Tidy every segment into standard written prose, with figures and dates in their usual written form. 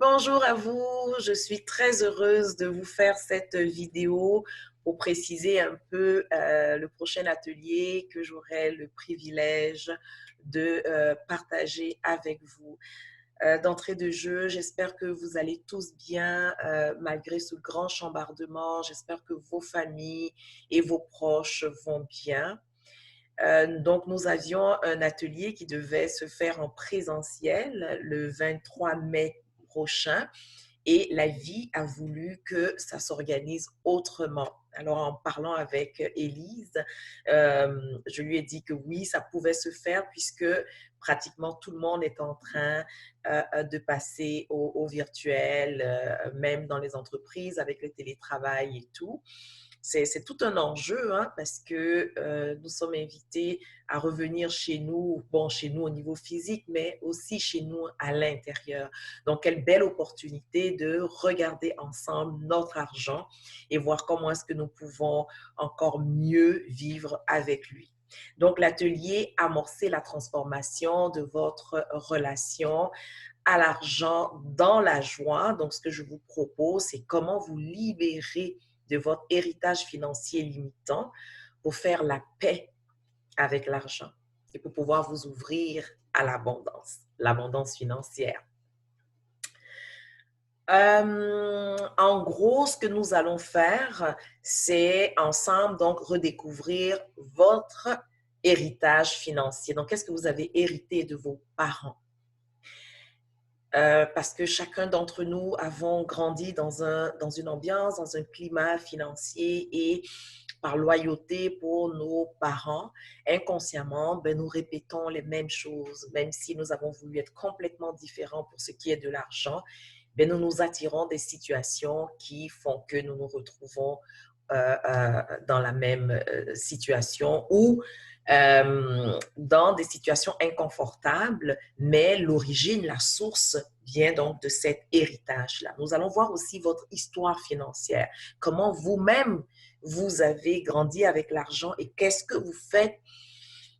Bonjour à vous, je suis très heureuse de vous faire cette vidéo pour préciser un peu le prochain atelier que j'aurai le privilège de partager avec vous. D'entrée de jeu, j'espère que vous allez tous bien malgré ce grand chambardement. J'espère que vos familles et vos proches vont bien. Donc, nous avions un atelier qui devait se faire en présentiel le 23 mai prochain et la vie a voulu que ça s'organise autrement. Alors, en parlant avec Élise, je lui ai dit que oui, ça pouvait se faire puisque pratiquement tout le monde est en train de passer au virtuel, même dans les entreprises avec le télétravail et tout. C'est tout un enjeu hein, parce que nous sommes invités à revenir chez nous, bon, chez nous au niveau physique, mais aussi chez nous à l'intérieur. Donc, quelle belle opportunité de regarder ensemble notre argent et voir comment est-ce que nous pouvons encore mieux vivre avec lui. Donc, l'atelier amorcer la transformation de votre relation à l'argent dans la joie. Donc, ce que je vous propose, c'est comment vous libérer de votre héritage financier limitant pour faire la paix avec l'argent et pour pouvoir vous ouvrir à l'abondance financière. En gros, ce que nous allons faire, c'est ensemble donc redécouvrir votre héritage financier. Donc, qu'est-ce que vous avez hérité de vos parents? Parce que chacun d'entre nous avons grandi dans une ambiance, dans un climat financier et par loyauté pour nos parents, inconsciemment, ben, nous répétons les mêmes choses, même si nous avons voulu être complètement différents pour ce qui est de l'argent, ben, nous nous attirons des situations qui font que nous nous retrouvons dans la même situation ou dans des situations inconfortables, mais l'origine, la source vient donc de cet héritage-là. Nous allons voir aussi votre histoire financière, comment vous-même, vous avez grandi avec l'argent et qu'est-ce que vous faites,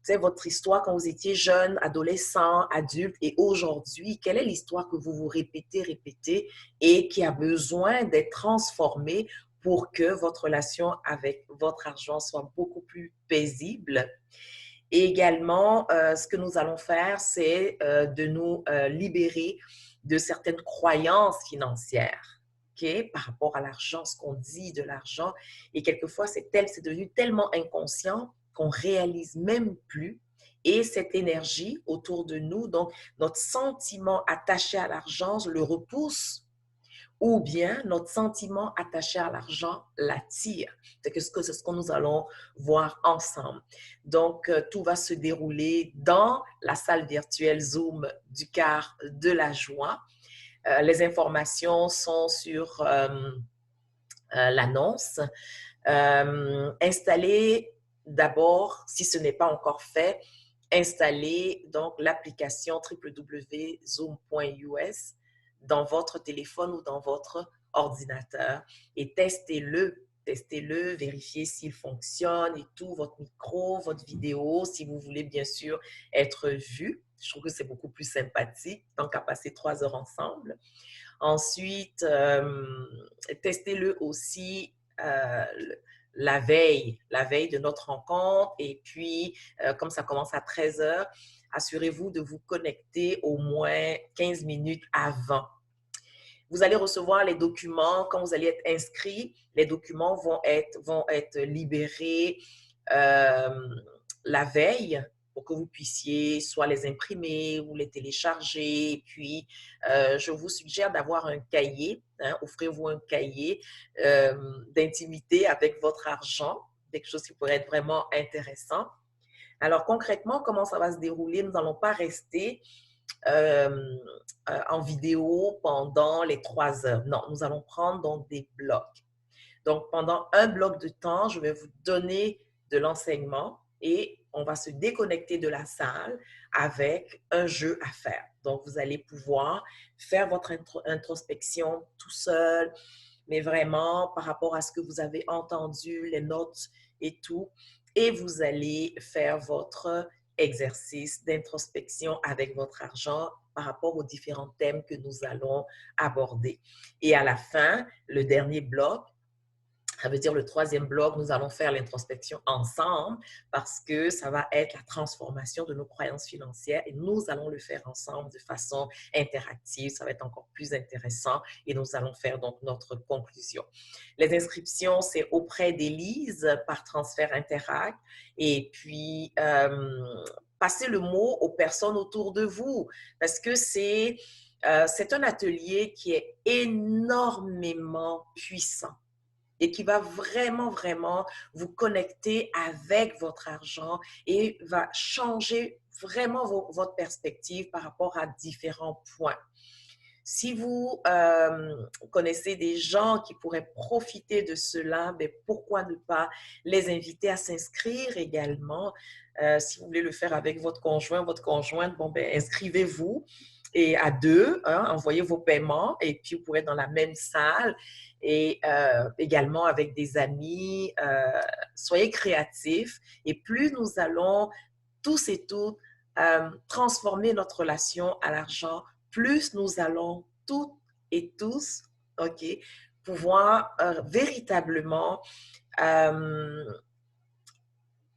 c'est votre histoire quand vous étiez jeune, adolescent, adulte et aujourd'hui, quelle est l'histoire que vous vous répétez et qui a besoin d'être transformée pour que votre relation avec votre argent soit beaucoup plus paisible. Et également, ce que nous allons faire, c'est de nous libérer de certaines croyances financières, ok, par rapport à l'argent, ce qu'on dit de l'argent. Et quelquefois, c'est devenu tellement inconscient qu'on réalise même plus. Et cette énergie autour de nous, donc notre sentiment attaché à l'argent, le repousse ou bien notre sentiment attaché à l'argent l'attire. C'est ce que nous allons voir ensemble. Donc, tout va se dérouler dans la salle virtuelle Zoom du quart de la joie. Les informations sont sur l'annonce. Installez d'abord, si ce n'est pas encore fait, installez donc l'application www.zoom.us dans votre téléphone ou dans votre ordinateur et testez-le, vérifiez s'il fonctionne et tout, votre micro, votre vidéo, si vous voulez bien sûr être vu. Je trouve que c'est beaucoup plus sympathique, tant qu'à passer 3 heures ensemble. Ensuite, testez-le aussi euh, la veille de notre rencontre. Et puis, comme ça commence à 13 heures, assurez-vous de vous connecter au moins 15 minutes avant. Vous allez recevoir les documents quand vous allez être inscrit. Les documents vont être libérés la veille pour que vous puissiez soit les imprimer ou les télécharger. Et puis, je vous suggère d'avoir un cahier. Hein, offrez-vous un cahier d'intimité avec votre argent, quelque chose qui pourrait être vraiment intéressant. Alors, concrètement, comment ça va se dérouler? Nous n'allons pas rester en vidéo pendant les 3 heures. Non, nous allons prendre donc des blocs. Donc, pendant un bloc de temps, je vais vous donner de l'enseignement et on va se déconnecter de la salle avec un jeu à faire. Donc, vous allez pouvoir faire votre introspection tout seul, mais vraiment par rapport à ce que vous avez entendu, les notes et tout. Et vous allez faire votre exercice d'introspection avec votre argent par rapport aux différents thèmes que nous allons aborder. Et à la fin, le dernier bloc, ça veut dire le troisième bloc, nous allons faire l'introspection ensemble parce que ça va être la transformation de nos croyances financières et nous allons le faire ensemble de façon interactive. Ça va être encore plus intéressant et nous allons faire donc notre conclusion. Les inscriptions, c'est auprès d'Élise par transfert Interact et puis passez le mot aux personnes autour de vous parce que c'est un atelier qui est énormément puissant et qui va vraiment, vraiment vous connecter avec votre argent et va changer vraiment votre perspective par rapport à différents points. Si vous connaissez des gens qui pourraient profiter de cela, ben pourquoi ne pas les inviter à s'inscrire également? Si vous voulez le faire avec votre conjoint, votre conjointe, bon, ben, inscrivez-vous et à deux, hein, envoyez vos paiements et puis vous pourrez être dans la même salle et également avec des amis. Soyez créatifs et plus nous allons tous et toutes transformer notre relation à l'argent, plus nous allons toutes et tous, OK, pouvoir véritablement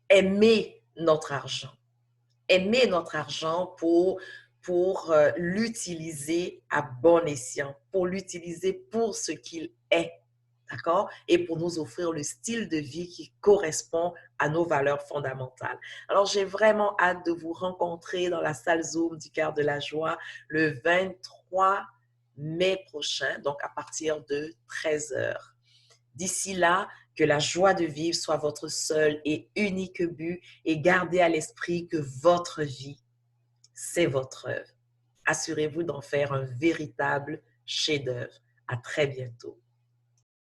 aimer notre argent. Aimer notre argent pour l'utiliser à bon escient, pour l'utiliser pour ce qu'il est. D'accord? Et pour nous offrir le style de vie qui correspond à nos valeurs fondamentales. Alors, j'ai vraiment hâte de vous rencontrer dans la salle Zoom du Cœur de la Joie le 23 mai prochain, donc à partir de 13 heures. D'ici là, que la joie de vivre soit votre seul et unique but et gardez à l'esprit que votre vie, c'est votre œuvre. Assurez-vous d'en faire un véritable chef-d'œuvre. À très bientôt.